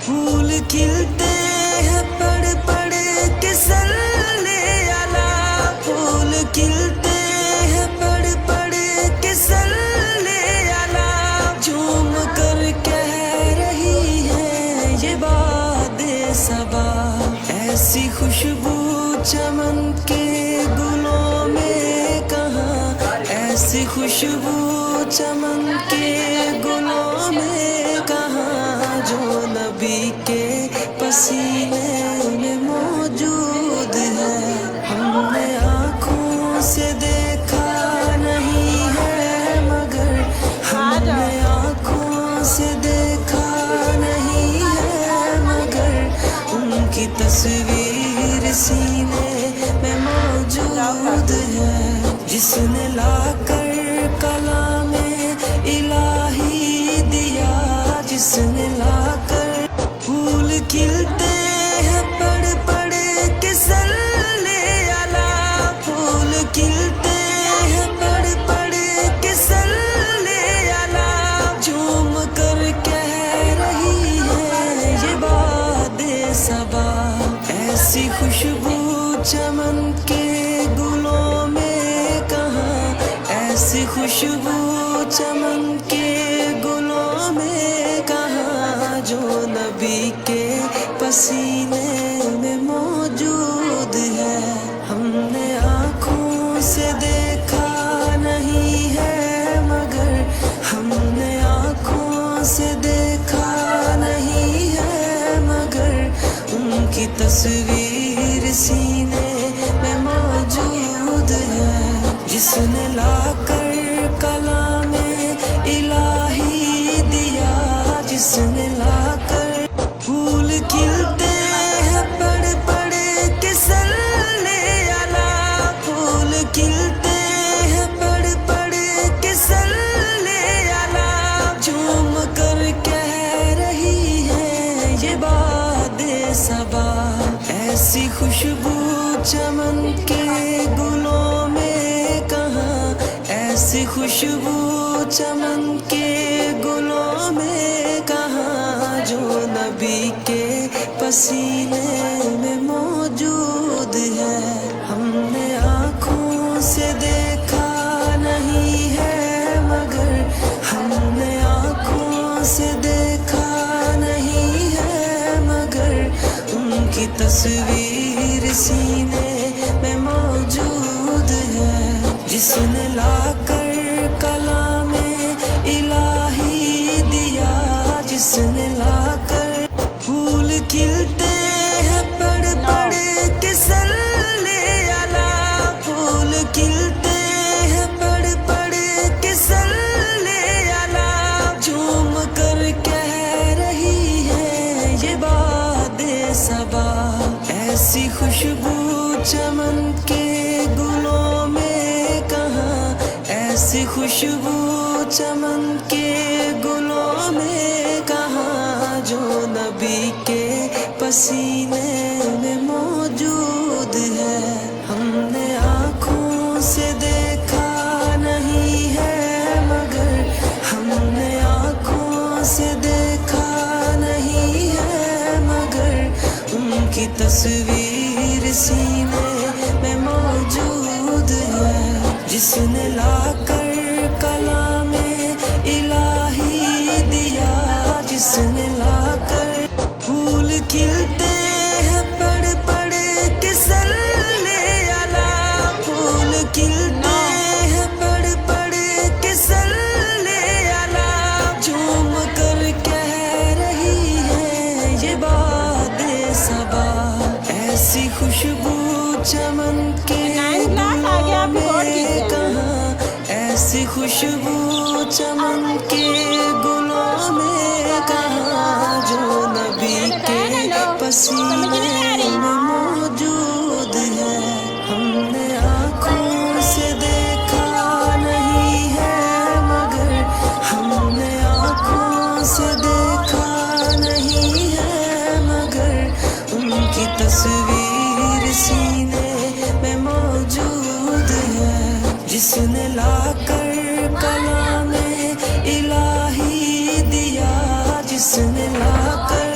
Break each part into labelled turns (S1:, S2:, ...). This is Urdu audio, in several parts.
S1: پھول کھلتے ہیں پڑھ پڑھ کے صلی علی، پھول کھلتے ہیں پڑھ پڑھ کے صلی علی، جھوم کر کہہ رہی ہے یہ باد صبا، ایسی خوشبو چمن کے گلوں میں کہاں، ایسی خوشبو چمن کے گلوں میں کہاں، جو نبی کے پسینے میں موجود ہے، ہم نے آنکھوں سے دیکھا نہیں ہے مگر، ہم نے آنکھوں سے دیکھا نہیں ہے مگر، ان کی تصویر سینے میں موجود ہے، جس نے لا کر کلام الہی دیا، جس نے لا کر پھول کھلتے ہیں پڑھ پڑھ کے صلی علی، پھول کھلتے ہیں پڑھ پڑھ کے صلی علی، جھوم کر کہہ رہی ہے یہ باد صبا، ایسی خوشبو چمن کے گلوں میں کہاں، ایسی خوشبو چمن کے گلوں میں کہاں، جو نبی کے پسینے میں موجود ہے، ہم نے آنکھوں سے دیکھا نہیں ہے مگر، ہم نے آنکھوں سے دیکھا نہیں ہے مگر، ان کی تصویر سینے میں موجود ہے، جس نے لا کر کلام الہی دیا، جس نے لا کر پھول کھلتے ہیں پڑھ پڑھ کے صلی علی، پھول کھلتے ہیں پڑھ پڑھ کے صلی علی، جھوم کر کہہ رہی ہے یہ باد صبا، ایسی خوشبو چمن کے گلوں میں کہاں، ایسی خوشبو چمن کے گلوں میں کہاں، جو نبی کے پسینے میں موجود ہے، ہم نے آنکھوں سے دیکھا نہیں ہے مگر، ہم نے آنکھوں سے دیکھا نہیں ہے مگر، ان کی تصویر سینے میں موجود ہے، جس نے لا کر کلام الہی دیا، جس نے لا کر پھول کھلتے ہیں پڑھ پڑھ کے صلی علی، پھول کھلتے ہیں پڑھ پڑھ کے صلی علی، جھوم کر کہہ رہی ہے یہ باد صبا، ایسی خوشبو چمن کے گلوں میں کہاں، ایسی خوشبو چمن کے گلوں میں کہاں، جو نبی کے پسینے میں موجود ہے، ہم نے آنکھوں سے دیکھا نہیں ہے مگر، ہم نے آنکھوں سے دیکھا نہیں ہے مگر، ان کی تصویر سینے میں موجود ہے، جس نے لا کر کلام الہی دیا، جس نے لا کر پھول کھلتے ہیں پڑھ پڑھ کے صلی علی، پھول کھلتے ہیں پڑھ پڑھ کے صلی علی، جھوم کر کہہ رہی ہے یہ باد صبا، ایسی خوشبو چمن کے گلوں میں کہاں، ایسی خوشبو چمن کے گلوں میں کہاں، جو نبی کے پسینے میں موجود ہے، ہم نے آنکھوں سے دیکھا نہیں ہے مگر، ہم نے آنکھوں سے دیکھا نہیں ہے مگر، ان کی تصویر سینے میں موجود ہے، جس نے لا کر کلام الہی دیا، جس نے لا کر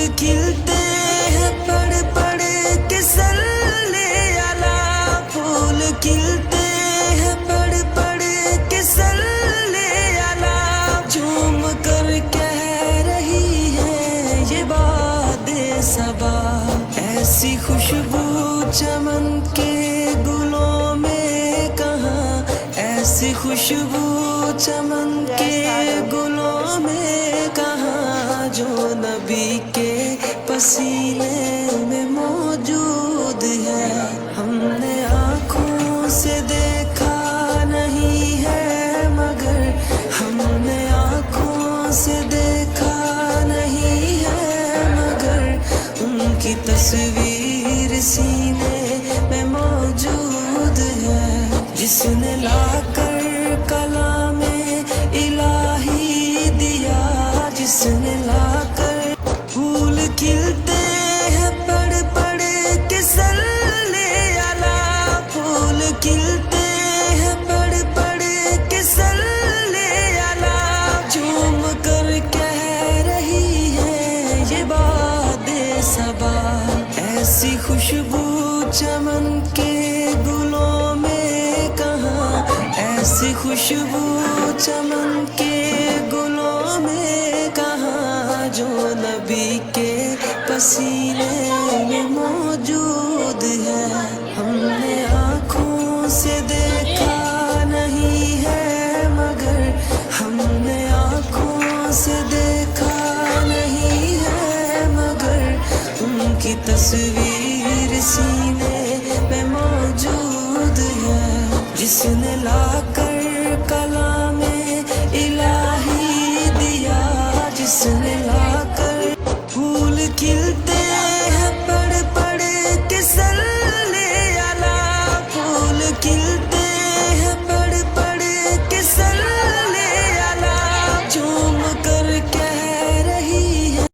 S1: کھلتے ہیں پڑھ پڑھ کے سلے علی پھول کھلتے ہیں پڑھ پڑھ کے سلے علی جھوم کر کہہ رہی ہے یہ باد صبا ایسی خوشبو چمن کے گلوں میں کہاں ایسی خوشبو چمن کے گلوں میں کہاں جو نبی کے پسینے میں موجود ہے ہم نے آنکھوں سے دیکھا نہیں ہے مگر ہم نے آنکھوں سے دیکھا نہیں ہے مگر ان کی تصویر سینے میں موجود ہے جس نے لا کر کلام الہی دیا جس نے لا کر پھول کھلتے ہیں پڑھ پڑھ کے سلے علی پھول کھلتے ہیں پڑھ پڑھ کے سلے علی جھوم کر کہہ رہی ہے یہ باد صبا ایسی خوشبو چمن کے گلوں میں کہاں ایسی خوشبو چمن کے گلوں میں کہاں جو نبی کے پسینے میں موجود ہے ہم نے آنکھوں سے دیکھا نہیں ہے مگر ہم نے آنکھوں سے دیکھا نہیں ہے مگر ان کی تصویر سینے میں موجود ہے جس نے لا کر کلام الہی دیا جس نے لا کر پھول کھلتے ہیں پڑھ پڑھ کے سلے علی پھول کھلتے